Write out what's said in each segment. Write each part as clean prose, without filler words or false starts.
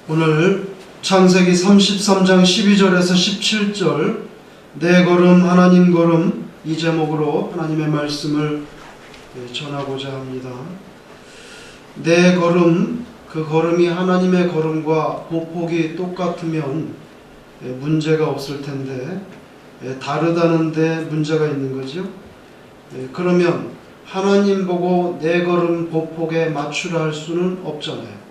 오늘 창세기 33장 12절에서 17절 내 걸음 하나님 걸음 이 제목으로 하나님의 말씀을 전하고자 합니다. 내 걸음, 그 걸음이 하나님의 걸음과 보폭이 똑같으면 문제가 없을 텐데 다르다는데 문제가 있는 거죠. 그러면 하나님 보고 내 걸음 보폭에 맞추라 할 수는 없잖아요.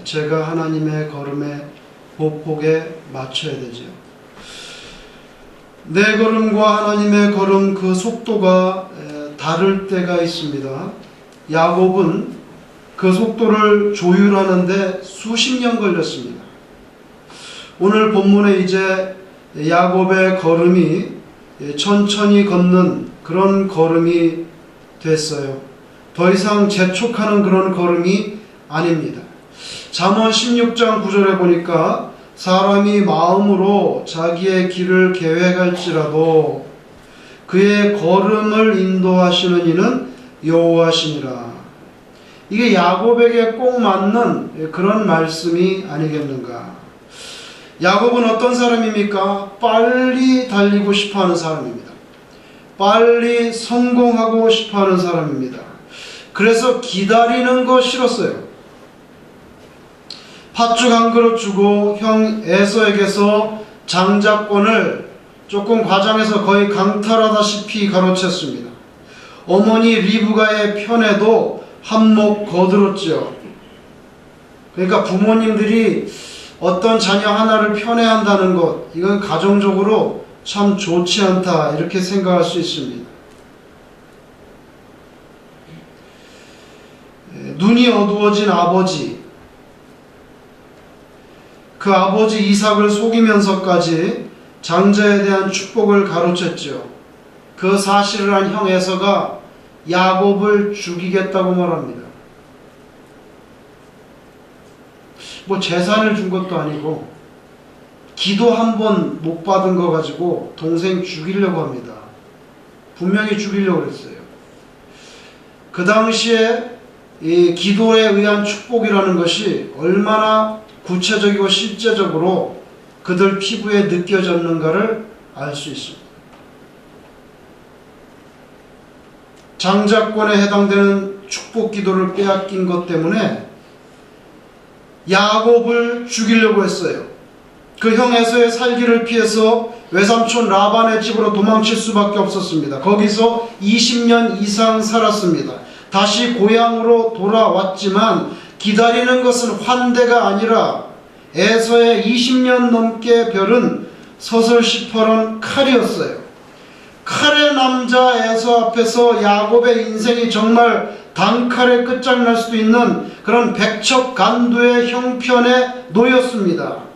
제가 하나님의 걸음에 보폭에 맞춰야 되죠. 내 걸음과 하나님의 걸음 그 속도가 다를 때가 있습니다. 야곱은 그 속도를 조율하는데 수십 년 걸렸습니다. 오늘 본문에 이제 야곱의 걸음이 천천히 걷는 그런 걸음이 됐어요. 더 이상 재촉하는 그런 걸음이 아닙니다. 잠언 16장 9절에 보니까 사람이 마음으로 자기의 길을 계획할지라도 그의 걸음을 인도하시는 이는 여호와시니라. 이게 야곱에게 꼭 맞는 그런 말씀이 아니겠는가. 야곱은 어떤 사람입니까? 빨리 달리고 싶어하는 사람입니다. 빨리 성공하고 싶어하는 사람입니다. 그래서 기다리는 거 싫었어요. 팥죽 한 그릇 주고 형 에서에게서 장자권을 조금 과장해서 거의 강탈하다시피 가로챘습니다. 어머니 리브가의 편에도 한몫 거들었죠. 그러니까 부모님들이 어떤 자녀 하나를 편애한다는 것, 이건 가정적으로 참 좋지 않다 이렇게 생각할 수 있습니다. 눈이 어두워진 아버지, 그 아버지 이삭을 속이면서까지 장자에 대한 축복을 가로챘죠. 그 사실을 한 형 에서가 야곱을 죽이겠다고 말합니다. 뭐 재산을 준 것도 아니고 기도 한 번 못 받은 거 가지고 동생 죽이려고 합니다. 분명히 죽이려고 했어요. 그 당시에 이 기도에 의한 축복이라는 것이 얼마나 구체적이고 실제적으로 그들 피부에 느껴졌는가를 알 수 있습니다. 장자권에 해당되는 축복 기도를 빼앗긴 것 때문에 야곱을 죽이려고 했어요. 그 형 에서의 살기를 피해서 외삼촌 라반의 집으로 도망칠 수밖에 없었습니다. 거기서 20년 이상 살았습니다. 다시 고향으로 돌아왔지만 기다리는 것은 환대가 아니라 에서의 20년 넘게 벼른 서설시퍼런 칼이었어요. 칼의 남자 에서 앞에서 야곱의 인생이 정말 단칼에 끝장날 수도 있는 그런 백척간도의 형편에 놓였습니다.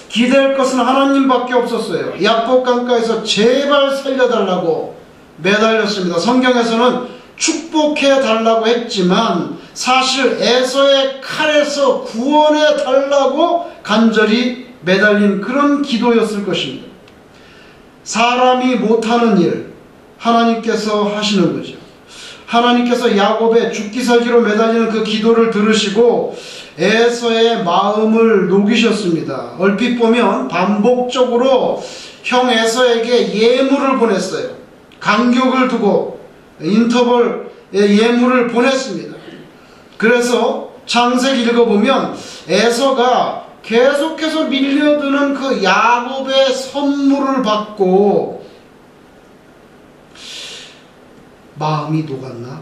기댈 것은 하나님밖에 없었어요. 야복 강가에서 제발 살려달라고 매달렸습니다. 성경에서는 축복해달라고 했지만 사실 에서의 칼에서 구원해달라고 간절히 매달린 그런 기도였을 것입니다. 사람이 못하는 일 하나님께서 하시는 거죠. 하나님께서 야곱의 죽기 살기로 매달리는 그 기도를 들으시고 에서의 마음을 녹이셨습니다. 얼핏 보면 반복적으로 형 에서에게 예물을 보냈어요. 간격을 두고 인터벌 예물을 보냈습니다. 그래서 창세기 읽어보면 에서가 계속해서 밀려드는 그 야곱의 선물을 받고 마음이 녹았나?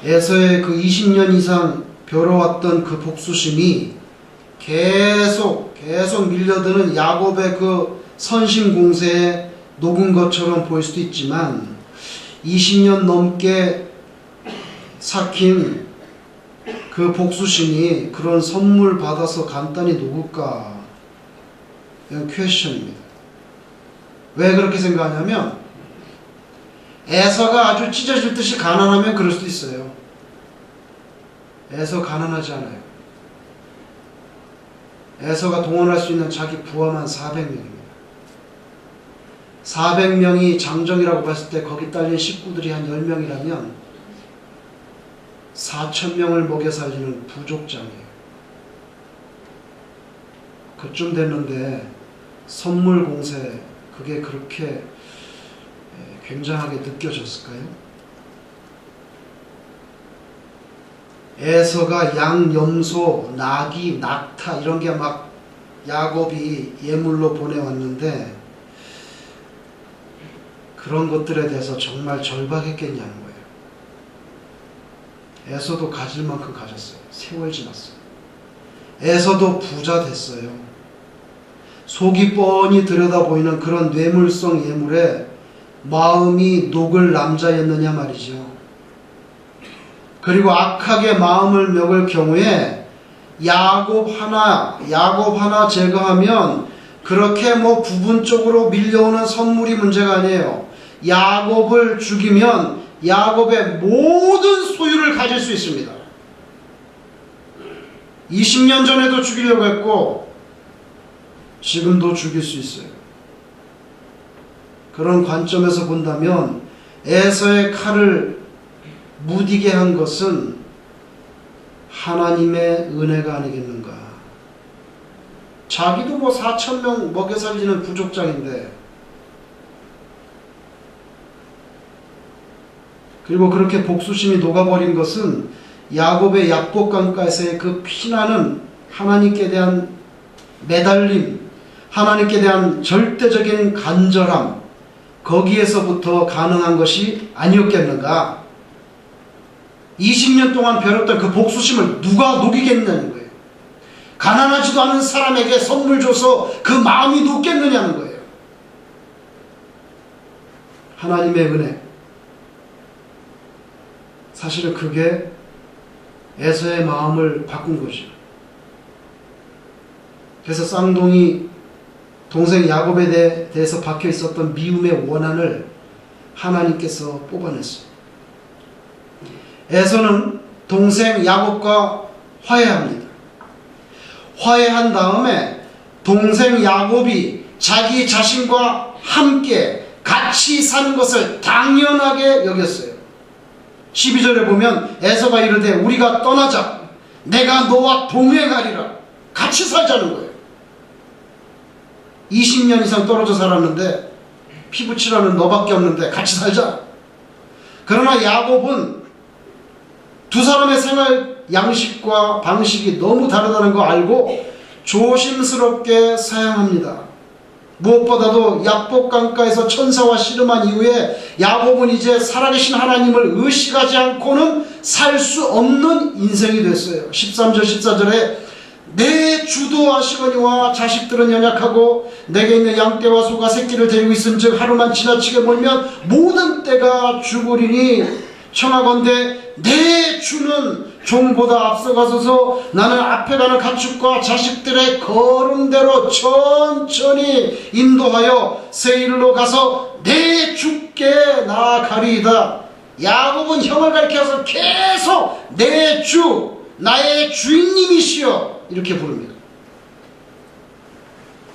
에서의 그 20년 이상 벼러왔던 그 복수심이 계속 밀려드는 야곱의 그 선심 공세에 녹은 것처럼 보일 수도 있지만 20년 넘게 삭힌 그 복수심이 그런 선물 받아서 간단히 녹을까? 이건 퀘스천입니다. 왜 그렇게 생각하냐면 에서가 아주 찢어질 듯이 가난하면 그럴 수도 있어요. 에서 가난하지 않아요. 에서가 동원할 수 있는 자기 부하만 400명입니다. 400명이 장정이라고 봤을 때 거기 딸린 식구들이 한 10명이라면 4,000명을 먹여 살리는 부족장이에요. 그쯤 됐는데 선물 공세, 그게 그렇게 굉장하게 느껴졌을까요? 에서가 양, 염소, 나귀, 낙타 이런 게 막 야곱이 예물로 보내왔는데 그런 것들에 대해서 정말 절박했겠냐는 거예요. 에서도 가질 만큼 가졌어요. 세월 지났어요. 에서도 부자 됐어요. 속이 뻔히 들여다보이는 그런 뇌물성 예물에 마음이 녹을 남자였느냐 말이죠. 그리고 악하게 마음을 먹을 경우에 야곱 하나 제거하면 그렇게 부분적으로 밀려오는 선물이 문제가 아니에요. 야곱을 죽이면 야곱의 모든 소유를 가질 수 있습니다. 20년 전에도 죽이려고 했고 지금도 죽일 수 있어요. 그런 관점에서 본다면 에서의 칼을 무디게 한 것은 하나님의 은혜가 아니겠는가. 자기도 4,000명 먹여 살리는 부족장인데, 그리고 그렇게 복수심이 녹아버린 것은 야곱의 약복강가에서의 그 피나는 하나님께 대한 매달림, 하나님께 대한 절대적인 간절함, 거기에서부터 가능한 것이 아니었겠는가. 20년 동안 벼렸던 그 복수심을 누가 녹이겠느냐는 거예요. 가난하지도 않은 사람에게 선물 줘서 그 마음이 녹겠느냐는 거예요. 하나님의 은혜. 사실은 그게 에서의 마음을 바꾼 거죠. 그래서 쌍둥이 동생 야곱에 대해서 박혀 있었던 미움의 원한을 하나님께서 뽑아냈어요. 에서는 동생 야곱과 화해합니다. 화해한 다음에 동생 야곱이 자기 자신과 함께 같이 사는 것을 당연하게 여겼어요. 12절에 보면 에서가 이르되 우리가 떠나자. 내가 너와 동행하리라. 같이 살자는 거예요. 20년 이상 떨어져 살았는데 피부치라는 너밖에 없는데 같이 살자. 그러나 야곱은 두 사람의 생활 양식과 방식이 너무 다르다는 거 알고 조심스럽게 사양합니다. 무엇보다도 야복강가에서 천사와 씨름한 이후에 야곱은 이제 살아계신 하나님을 의식하지 않고는 살 수 없는 인생이 됐어요. 13절 14절에 내 주도 하시거니와 자식들은 연약하고 내게 있는 양떼와 소가 새끼를 데리고 있은즉 하루만 지나치게 몰면 모든 떼가 죽으리니 청하건대 내 주는 종보다 앞서가소서. 나는 앞에 가는 가축과 자식들의 걸음대로 천천히 인도하여 세일로 가서 내 주께 나아가리이다. 야곱은 형을 가리켜서 계속 내 주, 나의 주인님이시여 이렇게 부릅니다.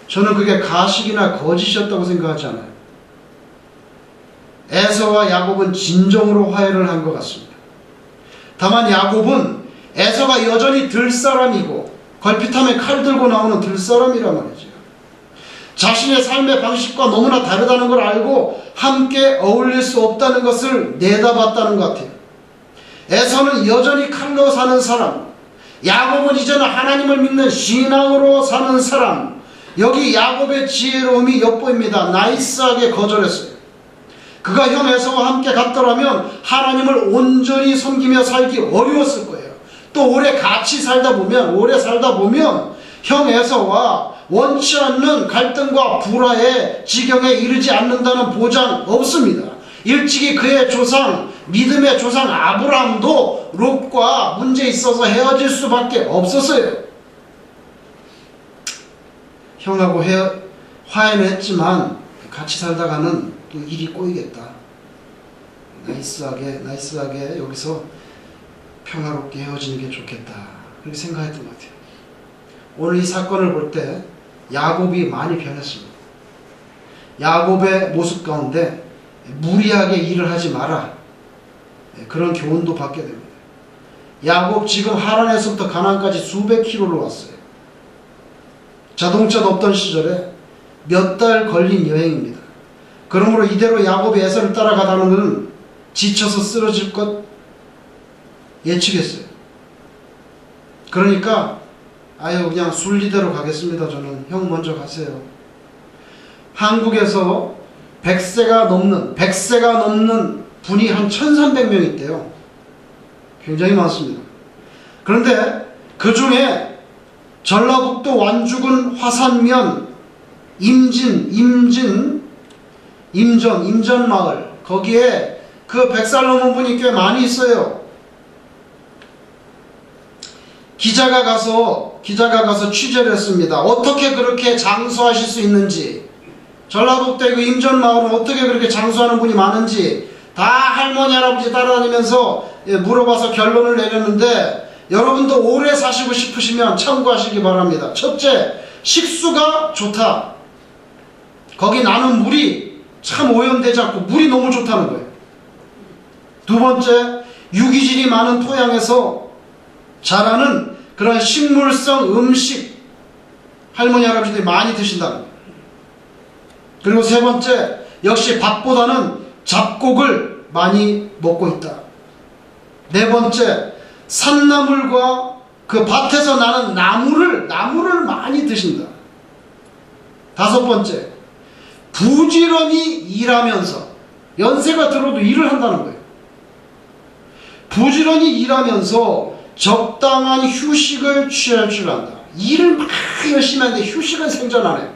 저는 그게 가식이나 거짓이었다고 생각하지 않아요. 에서와 야곱은 진정으로 화해를 한 것 같습니다. 다만 야곱은 에서가 여전히 들사람이고 걸핏하면 칼 들고 나오는 들사람이란 말이죠. 자신의 삶의 방식과 너무나 다르다는 걸 알고 함께 어울릴 수 없다는 것을 내다봤다는 것 같아요. 에서는 여전히 칼로 사는 사람, 야곱은 이제는 하나님을 믿는 신앙으로 사는 사람. 여기 야곱의 지혜로움이 엿보입니다. 나이스하게 거절했어요. 그가 형 에서와 함께 갔더라면 하나님을 온전히 섬기며 살기 어려웠을 거예요. 또 오래 살다 보면 형 에서와 원치 않는 갈등과 불화의 지경에 이르지 않는다는 보장 없습니다. 일찍이 그의 조상, 믿음의 조상 아브라함도 롯과 문제 있어서 헤어질 수밖에 없었어요. 형하고 화해는 했지만 같이 살다가는 또 일이 꼬이겠다. 나이스하게 여기서 평화롭게 헤어지는 게 좋겠다. 그렇게 생각했던 것 같아요. 오늘 이 사건을 볼 때 야곱이 많이 변했습니다. 야곱의 모습 가운데 무리하게 일을 하지 마라. 그런 교훈도 받게 됩니다. 야곱 지금 하란에서부터 가나안까지 수백 킬로를 왔어요. 자동차도 없던 시절에 몇 달 걸린 여행입니다. 그러므로 이대로 야곱이 에서를 따라가다는 것은 지쳐서 쓰러질 것 예측했어요. 그러니까 아유 그냥 순리대로 가겠습니다. 저는 형 먼저 가세요. 한국에서 100세가 넘는 분이 한 1300명 있대요. 굉장히 많습니다. 그런데 그 중에 전라북도 완주군 화산면 임전 마을 거기에 그 100살 넘은 분이 꽤 많이 있어요. 기자가 가서 취재를 했습니다. 어떻게 그렇게 장수하실 수 있는지, 전라북도의 그 임전 마을은 어떻게 그렇게 장수하는 분이 많은지 다 할머니 할아버지 따라다니면서 물어봐서 결론을 내렸는데, 여러분도 오래 사시고 싶으시면 참고하시기 바랍니다. 첫째, 식수가 좋다. 거기 나는 물이 참 오염되지 않고 물이 너무 좋다는 거예요. 두 번째, 유기질이 많은 토양에서 자라는 그런 식물성 음식 할머니 할아버지들이 많이 드신다는 거예요. 그리고 세 번째, 역시 밥보다는 잡곡을 많이 먹고 있다. 네 번째, 산나물과 그 밭에서 나는 나무를 많이 드신다. 다섯 번째, 부지런히 일하면서, 연세가 들어도 일을 한다는 거예요. 부지런히 일하면서 적당한 휴식을 취할 줄 안다. 일을 막 열심히 하는데 휴식은 생존하네요.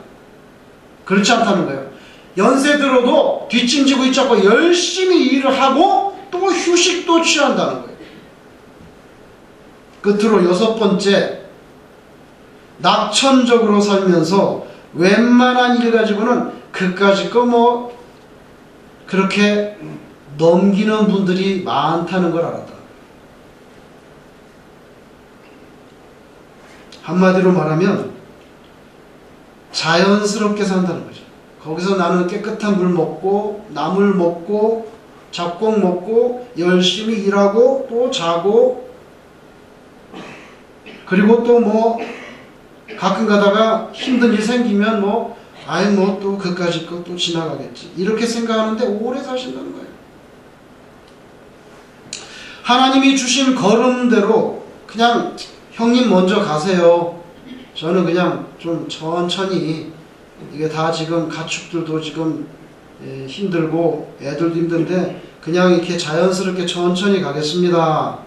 그렇지 않다는 거예요. 연세 들어도 뒷짐지고 있지 않고 열심히 일을 하고 또 휴식도 취한다는 거예요. 끝으로 여섯 번째, 낙천적으로 살면서 웬만한 일 가지고는 그까짓 거 뭐 그렇게 넘기는 분들이 많다는 걸 알았다. 한마디로 말하면 자연스럽게 산다는 거죠. 거기서 나는 깨끗한 물 먹고 나물 먹고 잡곡 먹고 열심히 일하고 또 자고, 그리고 또 뭐 가끔 가다가 힘든 일 생기면 뭐 또 그까짓 거 또 지나가겠지, 이렇게 생각하는데 오래 사신다는 거예요. 하나님이 주신 걸음대로 그냥 형님 먼저 가세요. 저는 그냥 좀 천천히, 이게 다 지금 가축들도 지금 힘들고 애들도 힘든데 그냥 이렇게 자연스럽게 천천히 가겠습니다.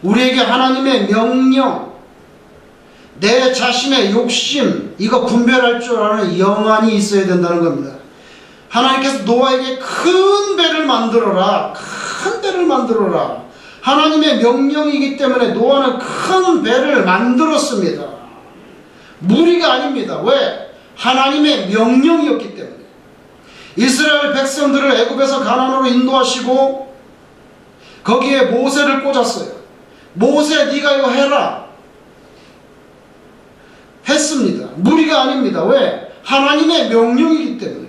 우리에게 하나님의 명령, 내 자신의 욕심, 이거 분별할 줄 아는 영안이 있어야 된다는 겁니다. 하나님께서 노아에게 큰 배를 만들어라, 큰 배를 만들어라. 하나님의 명령이기 때문에 노아는 큰 배를 만들었습니다. 무리가 아닙니다. 왜? 하나님의 명령이었기 때문에. 이스라엘 백성들을 애굽에서 가나안으로 인도하시고 거기에 모세를 꽂았어요. 모세, 네가 이거 해라. 했습니다. 무리가 아닙니다. 왜? 하나님의 명령이기 때문에.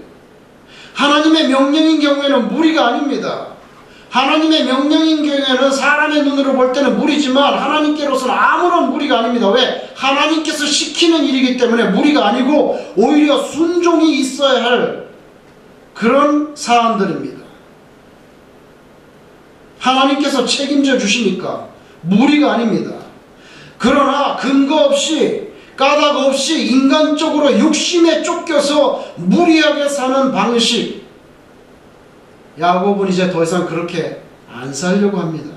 하나님의 명령인 경우에는 무리가 아닙니다. 하나님의 명령인 경우에는 사람의 눈으로 볼 때는 무리지만 하나님께로서는 아무런 무리가 아닙니다. 왜? 하나님께서 시키는 일이기 때문에 무리가 아니고 오히려 순종이 있어야 할 그런 사안들입니다. 하나님께서 책임져 주시니까 무리가 아닙니다. 그러나 근거 없이 까닭 없이 인간적으로 욕심에 쫓겨서 무리하게 사는 방식, 야곱은 이제 더 이상 그렇게 안 살려고 합니다.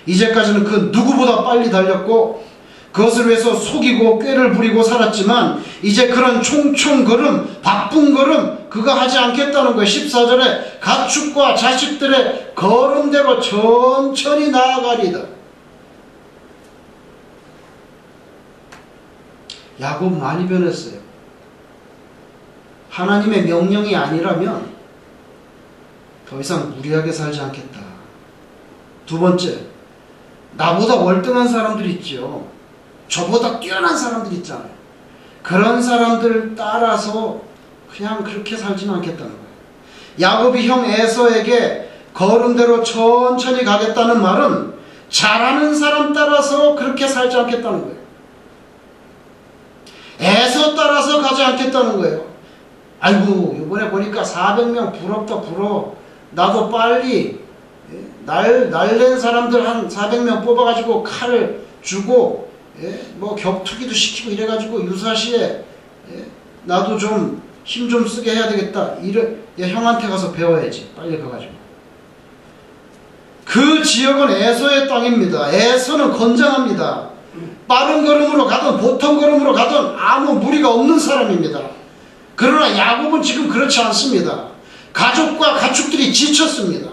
이제까지는 그 누구보다 빨리 달렸고 그것을 위해서 속이고 꾀를 부리고 살았지만 이제 그런 총총 걸음, 바쁜 걸음 그거 하지 않겠다는 거예요. 14절에 가축과 자식들의 걸음대로 천천히 나아가리다. 야곱 많이 변했어요. 하나님의 명령이 아니라면 더 이상 무리하게 살지 않겠다. 두 번째, 나보다 월등한 사람들이 있죠. 저보다 뛰어난 사람들 있잖아요. 그런 사람들 따라서 그냥 그렇게 살지는 않겠다는 거예요. 야곱이 형 에서에게 걸음대로 천천히 가겠다는 말은 잘하는 사람 따라서 그렇게 살지 않겠다는 거예요. 애서 따라서 가지 않겠다는 거예요. 아이고 이번에 보니까 400명 부럽다 부러워. 나도 빨리 날랜 사람들 한 400명 뽑아가지고 칼을 주고 뭐 격투기도 시키고 이래가지고 유사시에 나도 좀 힘 좀 쓰게 해야 되겠다. 형한테 가서 배워야지. 빨리 가가지고. 그 지역은 에서의 땅입니다. 에서는 건장합니다. 빠른 걸음으로 가든 보통 걸음으로 가든 아무 무리가 없는 사람입니다. 그러나 야곱은 지금 그렇지 않습니다. 가족과 가축들이 지쳤습니다.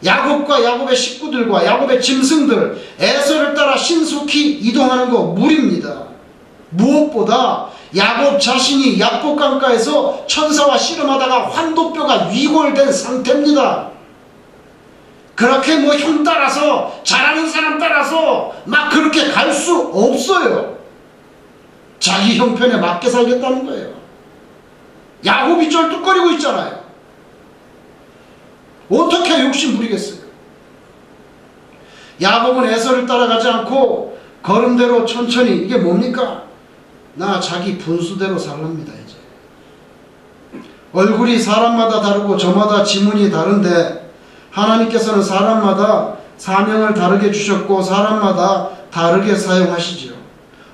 야곱과 야곱의 식구들과 야곱의 짐승들 에서를 따라 신속히 이동하는 거 무리입니다. 무엇보다 야곱 자신이 야복강가에서 천사와 씨름하다가 환도뼈가 위골된 상태입니다. 그렇게 뭐 형 따라서 잘하는 사람 따라서 막 그렇게 갈 수 없어요. 자기 형편에 맞게 살겠다는 거예요. 야곱이 쩔뚝거리고 있잖아요. 어떻게 욕심 부리겠어요? 야곱은 에서를 따라가지 않고 걸음대로 천천히 이게 뭡니까? 나 자기 분수대로 살랍니다. 이제 얼굴이 사람마다 다르고 저마다 지문이 다른데 하나님께서는 사람마다 사명을 다르게 주셨고 사람마다 다르게 사용하시지요.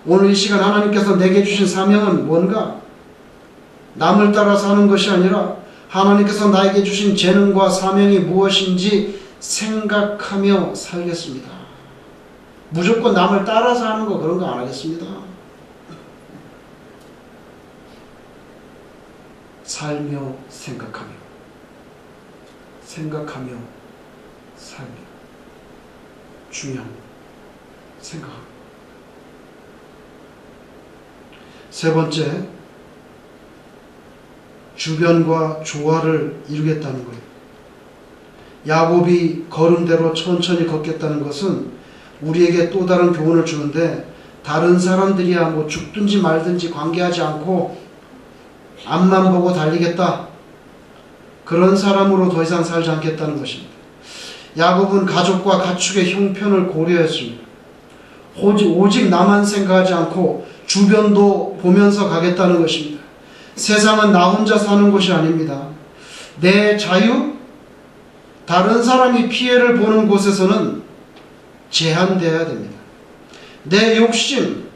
오늘 이 시간 하나님께서 내게 주신 사명은 뭔가? 남을 따라 사는 것이 아니라 하나님께서 나에게 주신 재능과 사명이 무엇인지 생각하며 살겠습니다. 무조건 남을 따라서 하는 거 그런 거 안 하겠습니다. 살며 생각하며 살며 중요한 생각합니다. 세 번째, 주변과 조화를 이루겠다는 거예요. 야곱이 걸음대로 천천히 걷겠다는 것은 우리에게 또 다른 교훈을 주는데 다른 사람들이야 뭐 죽든지 말든지 관계하지 않고 앞만 보고 달리겠다. 그런 사람으로 더 이상 살지 않겠다는 것입니다. 야곱은 가족과 가축의 형편을 고려했습니다. 오직 나만 생각하지 않고 주변도 보면서 가겠다는 것입니다. 세상은 나 혼자 사는 곳이 아닙니다. 내 자유, 다른 사람이 피해를 보는 곳에서는 제한되어야 됩니다. 내 욕심,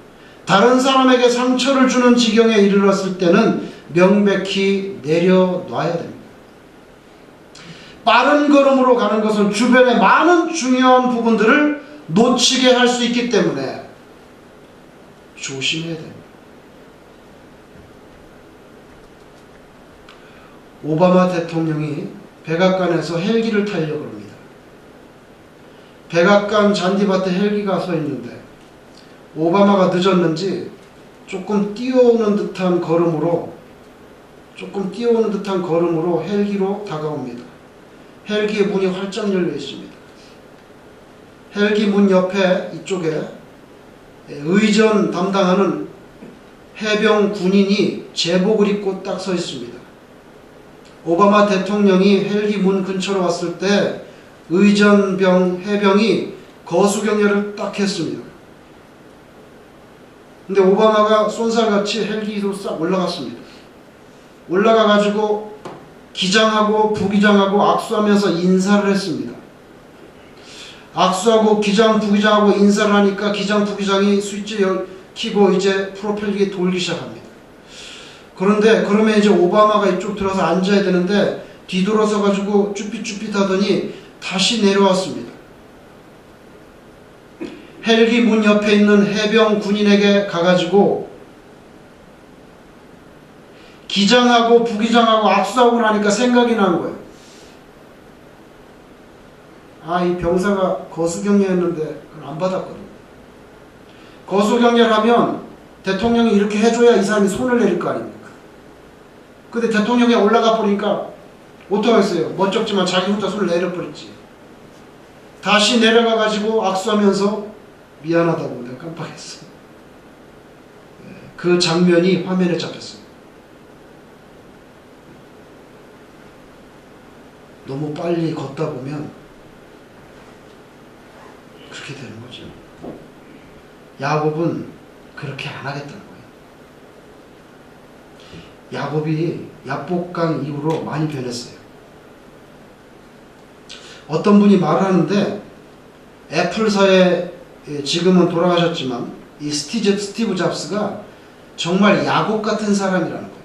다른 사람에게 상처를 주는 지경에 이르렀을 때는 명백히 내려놔야 됩니다. 빠른 걸음으로 가는 것은 주변의 많은 중요한 부분들을 놓치게 할 수 있기 때문에 조심해야 됩니다. 오바마 대통령이 백악관에서 헬기를 타려고 합니다. 백악관 잔디밭에 헬기가 서 있는데 오바마가 늦었는지 조금 뛰어오는 듯한 걸음으로 헬기로 다가옵니다. 헬기의 문이 활짝 열려 있습니다. 헬기 문 옆에 이쪽에 의전 담당하는 해병 군인이 제복을 입고 딱 서 있습니다. 오바마 대통령이 헬기 문 근처로 왔을 때 해병이 거수경례를 딱 했습니다. 근데 오바마가 쏜살같이 헬기로 싹 올라갔습니다. 올라가가지고 기장하고 부기장하고 악수하면서 인사를 했습니다. 악수하고 기장, 부기장하고 인사를 하니까 기장, 부기장이 스위치 켜고 이제 프로펠러기 돌기 시작합니다. 그러면 이제 오바마가 이쪽 들어서 앉아야 되는데 뒤돌아서 가지고 쭈삣쭈삣 하더니 다시 내려왔습니다. 헬기 문 옆에 있는 해병 군인에게 가가지고 기장하고 부기장하고 악수하고 나니까 생각이 난 거예요. 이 병사가 거수경례했는데 그걸 안 받았거든요. 거수경례를 하면 대통령이 이렇게 해줘야 이 사람이 손을 내릴 거 아닙니까? 근데 대통령이 올라가 보니까 어떡하겠어요? 멋쩍지만 자기 혼자 손을 내려버렸지. 다시 내려가가지고 악수하면서 미안하다고 내가 깜빡했어. 그 장면이 화면에 잡혔어요. 너무 빨리 걷다 보면 그렇게 되는 거죠. 야곱은 그렇게 안 하겠다는 거예요. 야곱이 야복강 이후로 많이 변했어요. 어떤 분이 말하는데 애플사의 지금은 돌아가셨지만 이 스티브 잡스가 정말 야곱 같은 사람이라는 거예요.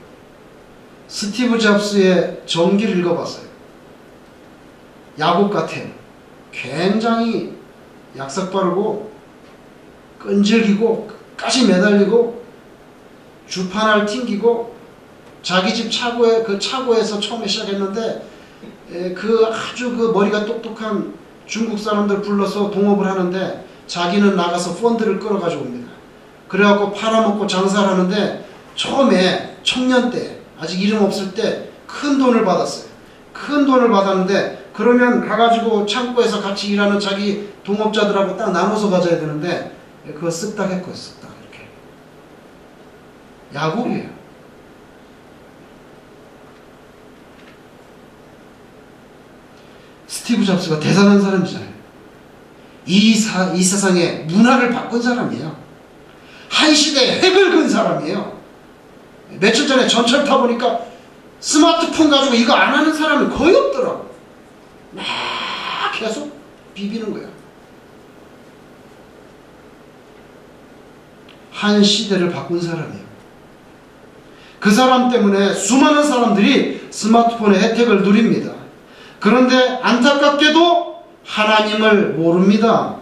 스티브 잡스의 전기를 읽어봤어요. 야곱 같아요. 굉장히 약삭 빠르고 끈질기고 끝까지 매달리고 주판을 튕기고 자기 집 차고에서 처음에 시작했는데 그 아주 그 머리가 똑똑한 중국 사람들 불러서 동업을 하는데 자기는 나가서 펀드를 끌어가지고 옵니다. 그래갖고 팔아먹고 장사를 하는데 처음에 청년 때 아직 이름 없을 때 큰 돈을 받았어요. 큰 돈을 받았는데 그러면 가가지고 창고에서 같이 일하는 자기 동업자들하고 딱 나눠서 가져야 되는데 그거 쓱딱 했고요. 쓱딱 이렇게. 야곱이에요. 스티브 잡스가 대단한 사람이잖아요. 이 세상의 문화를 바꾼 사람이에요. 한 시대에 획을 그은 사람이에요. 며칠 전에 전철 타보니까 스마트폰 가지고 이거 안 하는 사람이 거의 없더라고. 막 계속 비비는 거야. 한 시대를 바꾼 사람이에요. 그 사람 때문에 수많은 사람들이 스마트폰의 혜택을 누립니다. 그런데 안타깝게도 하나님을 모릅니다.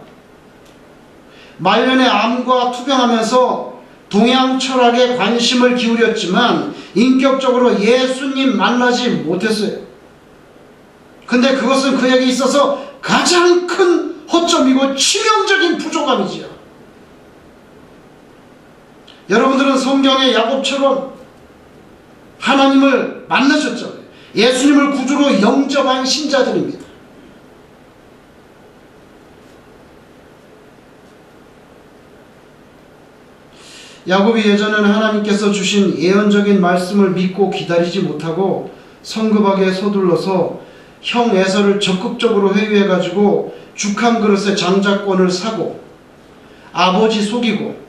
말년에 암과 투병하면서 동양 철학에 관심을 기울였지만 인격적으로 예수님 만나지 못했어요. 근데 그것은 그에게 있어서 가장 큰 허점이고 치명적인 부족함이지요. 여러분들은 성경의 야곱처럼 하나님을 만나셨죠. 예수님을 구주로 영접한 신자들입니다. 야곱이 예전에는 하나님께서 주신 예언적인 말씀을 믿고 기다리지 못하고 성급하게 서둘러서 형 에서를 적극적으로 회유해가지고 죽 한 그릇의 장자권을 사고 아버지 속이고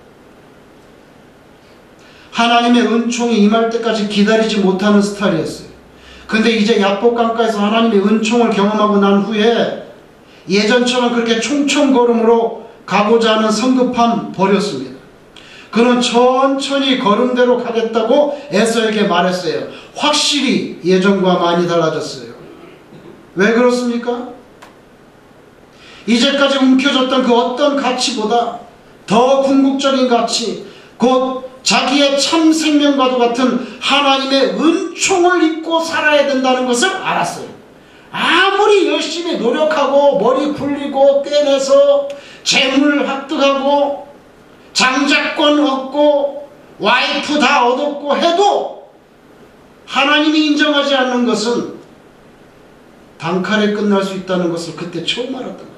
하나님의 은총이 임할 때까지 기다리지 못하는 스타일이었어요. 근데 이제 야복강가에서 하나님의 은총을 경험하고 난 후에 예전처럼 그렇게 총총걸음으로 가고자 하는 성급함 버렸습니다. 그는 천천히 걸음대로 가겠다고 에서에게 말했어요. 확실히 예전과 많이 달라졌어요. 왜 그렇습니까? 이제까지 움켜졌던 그 어떤 가치보다 더 궁극적인 가치, 곧 자기의 참 생명과도 같은 하나님의 은총을 입고 살아야 된다는 것을 알았어요. 아무리 열심히 노력하고 머리 굴리고 꿰내서 재물 획득하고 장자권 얻고 와이프 다 얻었고 해도 하나님이 인정하지 않는 것은 단칼에 끝날 수 있다는 것을 그때 처음 알았던 거예요.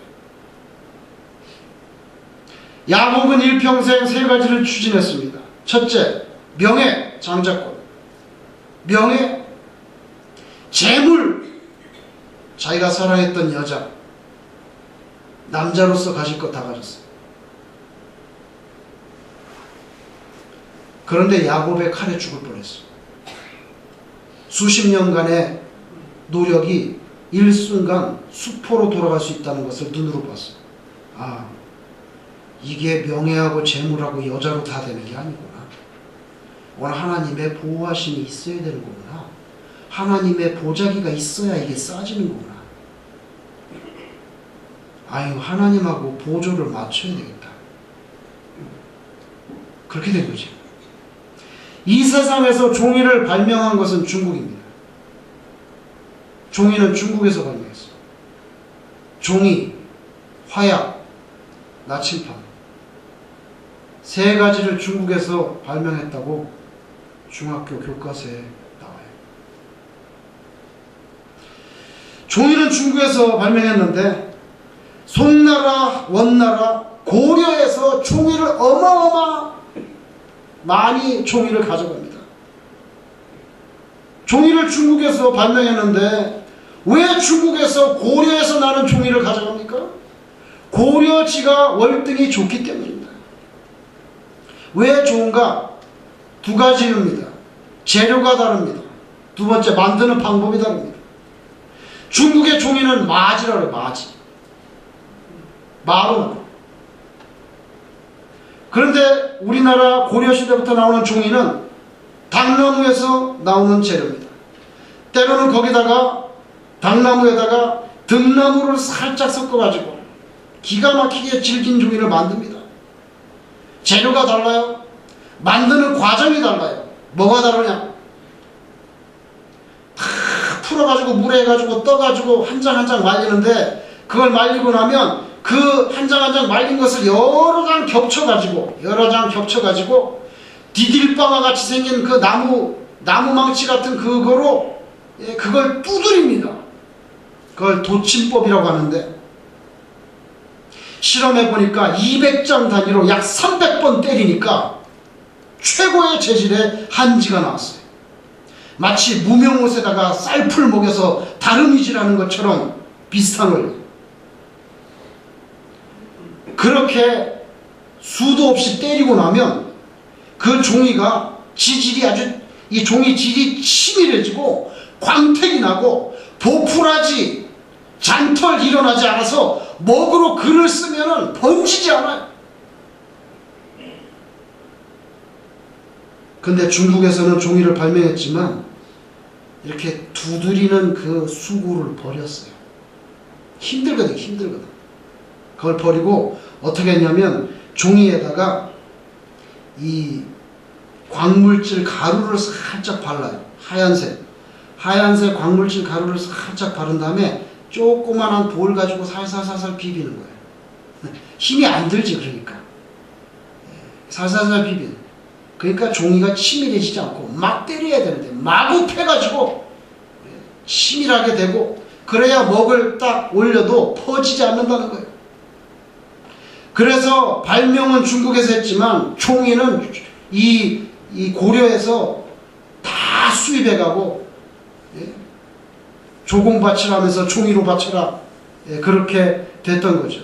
야곱은 일평생 세 가지를 추진했습니다. 첫째, 명예, 장자권. 명예, 재물, 자기가 사랑했던 여자, 남자로서 가질 것 다 가졌어요. 그런데 야곱의 칼에 죽을 뻔했어요. 수십 년간의 노력이 일순간 수포로 돌아갈 수 있다는 것을 눈으로 봤어요. 아, 이게 명예하고 재물하고 여자로 다 되는 게 아니구나. 오늘 하나님의 보호하심이 있어야 되는 거구나. 하나님의 보자기가 있어야 이게 쌓아지는 거구나. 아유, 하나님하고 보조를 맞춰야 되겠다. 그렇게 된 거죠. 이 세상에서 종이를 발명한 것은 중국입니다. 종이는 중국에서 발명했어요. 종이, 화약, 나침판 세 가지를 중국에서 발명했다고 중학교 교과서에 나와요. 종이는 중국에서 발명했는데 송나라, 원나라, 고려에서 종이를 많이 종이를 가져갑니다. 종이를 중국에서 발명했는데 왜 중국에서 고려에서 나는 종이를 가져갑니까? 고려지가 월등히 좋기 때문입니다. 왜 좋은가? 두 가지 이유입니다. 재료가 다릅니다. 두 번째, 만드는 방법이 다릅니다. 중국의 종이는 마지라고 해요. 마로. 그런데 우리나라 고려시대부터 나오는 종이는 당나무에서 나오는 재료입니다. 때로는 거기다가 당나무에다가 등나무를 살짝 섞어가지고 기가 막히게 질긴 종이를 만듭니다. 재료가 달라요. 만드는 과정이 달라요. 뭐가 다르냐? 다 풀어가지고 물에 해가지고 떠가지고 한 장 한 장 말리는데, 그걸 말리고 나면 그 한 장 한 장 말린 것을 여러 장 겹쳐가지고 디딜방아 같이 생긴 그 나무망치 같은 그거로 그걸 두드립니다. 그걸 도침법이라고 하는데, 실험해보니까 200장 단위로 약 300번 때리니까 최고의 재질의 한지가 나왔어요. 마치 무명옷에다가 쌀풀 먹여서 다루미질하는 것처럼 비슷한 원리. 그렇게 수도 없이 때리고 나면 그 종이가 이 종이 질이 치밀해지고 광택이 나고 보풀하지 잔털 일어나지 않아서 먹으로 글을 쓰면은 번지지 않아요. 근데 중국에서는 종이를 발명했지만 이렇게 두드리는 그 수고를 버렸어요. 힘들거든. 그걸 버리고 어떻게 했냐면 종이에다가 이 광물질 가루를 살짝 발라요. 하얀색 광물질 가루를 살짝 바른 다음에 조그만한 돌 가지고 살살살살 비비는 거예요. 힘이 안 들지. 그러니까 살살살 비비는. 그러니까 종이가 치밀해지지 않고 막 때려야 되는데 마구 패가지고 치밀하게 되고, 그래야 먹을 딱 올려도 퍼지지 않는다는 거예요. 그래서 발명은 중국에서 했지만 종이는 이 고려에서 다 수입해가고, 조공 바치라면서 종이로 바쳐라, 그렇게 됐던 거죠.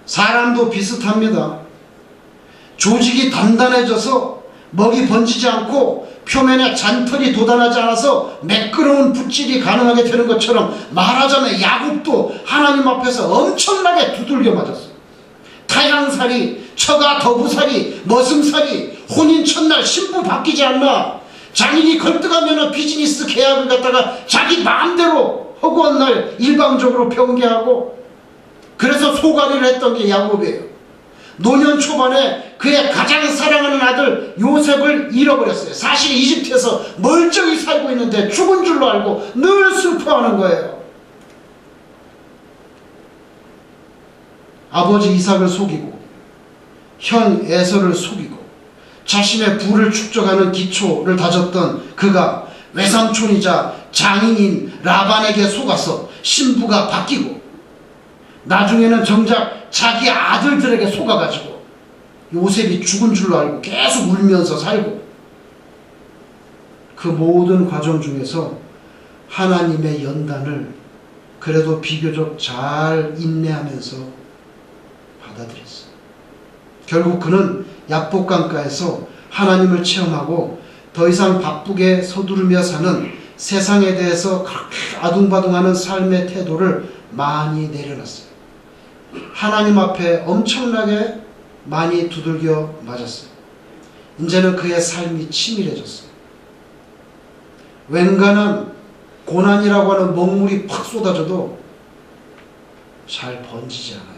사람도 비슷합니다. 조직이 단단해져서 먹이 번지지 않고 표면에 잔털이 돋아나지 않아서 매끄러운 붓질이 가능하게 되는 것처럼, 말하자면 야곱도 하나님 앞에서 엄청나게 두들겨 맞았어요. 타향살이, 처가 더부살이, 머슴살이, 혼인 첫날 신부 바뀌지 않나, 장인이 걸떡하면 비즈니스 계약을 갖다가 자기 마음대로 허구한 날 일방적으로 변개하고, 그래서 소가리를 했던 게 야곱이에요. 노년 초반에 그의 가장 사랑하는 아들 요셉을 잃어버렸어요. 사실 이집트에서 멀쩡히 살고 있는데 죽은 줄로 알고 늘 슬퍼하는 거예요. 아버지 이삭을 속이고 형 에서를 속이고 자신의 부를 축적하는 기초를 다졌던 그가 외삼촌이자 장인인 라반에게 속아서 신부가 바뀌고, 나중에는 정작 자기 아들들에게 속아가지고 요셉이 죽은 줄로 알고 계속 울면서 살고, 그 모든 과정 중에서 하나님의 연단을 그래도 비교적 잘 인내하면서 받아들였어요. 결국 그는 야복강가에서 하나님을 체험하고 더 이상 바쁘게 서두르며 사는 세상에 대해서 그렇게 아둥바둥하는 삶의 태도를 많이 내려놨어요. 하나님 앞에 엄청나게 많이 두들겨 맞았어요. 이제는 그의 삶이 치밀해졌어요. 웬간한 고난이라고 하는 먹물이 팍 쏟아져도 잘 번지지 않아요.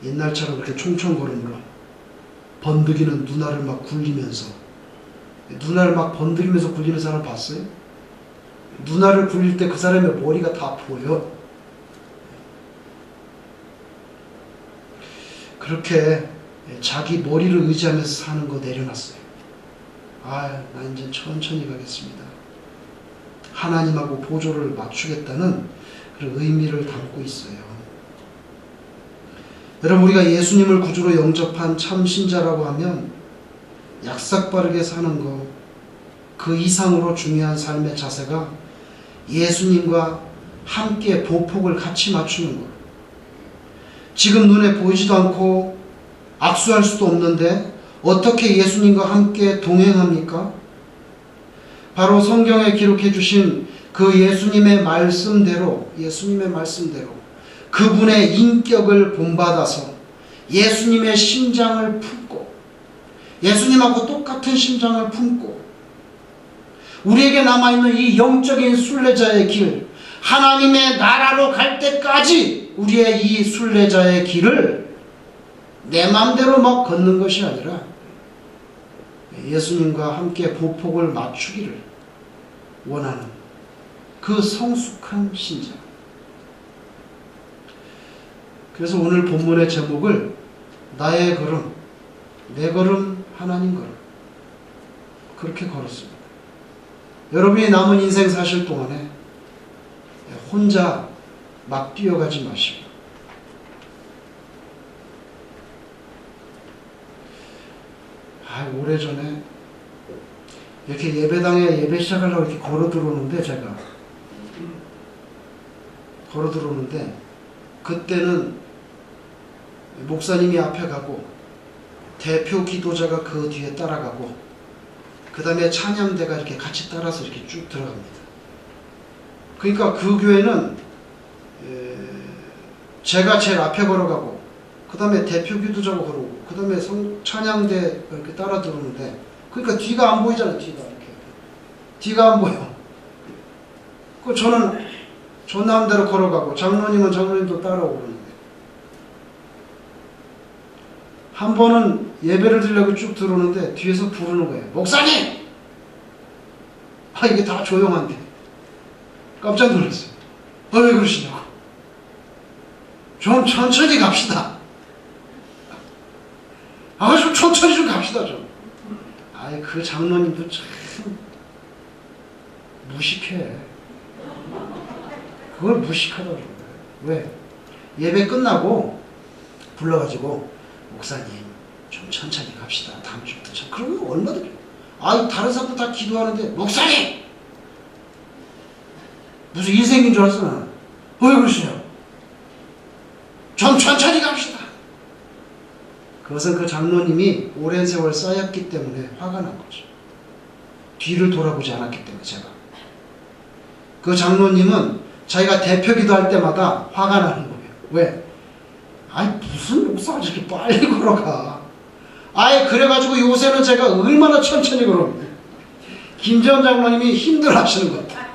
옛날처럼 그렇게 총총거리느라 번득이는 누나를 막 굴리면서, 누나를 막 번득이면서 굴리는 사람 봤어요? 누나를 굴릴 때 그 사람의 머리가 다 보여. 그렇게 자기 머리를 의지하면서 사는 거 내려놨어요. 나 이제 천천히 가겠습니다. 하나님하고 보조를 맞추겠다는 그런 의미를 담고 있어요. 여러분, 우리가 예수님을 구주로 영접한 참 신자라고 하면 약삭빠르게 사는 것, 그 이상으로 중요한 삶의 자세가 예수님과 함께 보폭을 같이 맞추는 것. 지금 눈에 보이지도 않고 악수할 수도 없는데 어떻게 예수님과 함께 동행합니까? 바로 성경에 기록해 주신 그 예수님의 말씀대로 그분의 인격을 본받아서 예수님의 심장을 품고 예수님하고 똑같은 심장을 품고 우리에게 남아있는 이 영적인 순례자의 길, 하나님의 나라로 갈 때까지 우리의 이 순례자의 길을 내 마음대로 막 걷는 것이 아니라 예수님과 함께 보폭을 맞추기를 원하는 그 성숙한 신자. 그래서 오늘 본문의 제목을 나의 걸음, 내 걸음, 하나님 걸음 그렇게 걸었습니다. 여러분이 남은 인생 사실 동안에 혼자 막 뛰어가지 마시고 오래전에 이렇게 예배당에 예배 시작하려고 이렇게 걸어 들어오는데 그때는 목사님이 앞에 가고 대표 기도자가 그 뒤에 따라가고 그 다음에 찬양대가 이렇게 같이 따라서 이렇게 쭉 들어갑니다. 그러니까 그 교회는 제가 제일 앞에 걸어가고 그 다음에 대표 기도자가 걸어오고 그 다음에 찬양대 이렇게 따라 들어오는데 그러니까 뒤가 안 보이잖아요. 뒤가 안 보여. 저는 전남대로 걸어가고 장로님은 장로님도 따라오고 그러는데 한 번은 예배를 드리려고 쭉 들어오는데 뒤에서 부르는 거예요. 목사님! 이게 다 조용한데 깜짝 놀랐어요. 왜 그러시냐고. 좀 천천히 갑시다. 좀 천천히 좀 갑시다 좀. 그 장로님도 참 무식해. 그걸 무식하다고 그러는 거예요. 왜? 예배 끝나고 불러가지고 목사님 좀 천천히 갑시다. 다음 주부터. 그러면 얼마든지. 다른 사람도 다 기도하는데 목사님! 무슨 일 생긴 줄 알았어 나는. 왜 그러시냐고. 좀 천천히 갑시다. 그것은 그 장로님이 오랜 세월 쌓였기 때문에 화가 난 거죠. 뒤를 돌아보지 않았기 때문에 제가. 그 장로님은 자기가 대표 기도할 때마다 화가 나는 거예요. 왜? 무슨 목사가 저렇게 빨리 걸어가. 그래가지고 요새는 제가 얼마나 천천히 걸어옵니다. 김재원 장로님이 힘들어 하시는 것 같아요.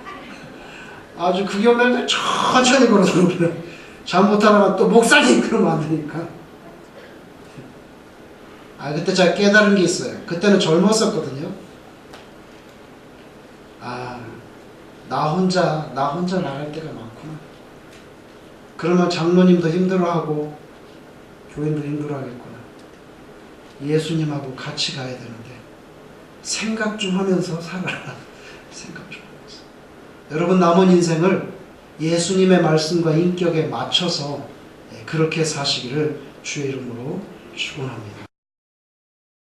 아주 극염날 천천히 걸어오더라고요. 잘못하다가 또 목사님 그러면 안 되니까. 그때 제가 깨달은 게 있어요. 그때는 젊었었거든요. 나 혼자 나갈 때가 많구나. 그러면 장로님도 힘들어하고 교인도 힘들어하겠구나. 예수님하고 같이 가야 되는데 생각 좀 하면서 살아라. 생각 좀 하면서. 여러분 남은 인생을 예수님의 말씀과 인격에 맞춰서 그렇게 사시기를 주의 이름으로 축원합니다.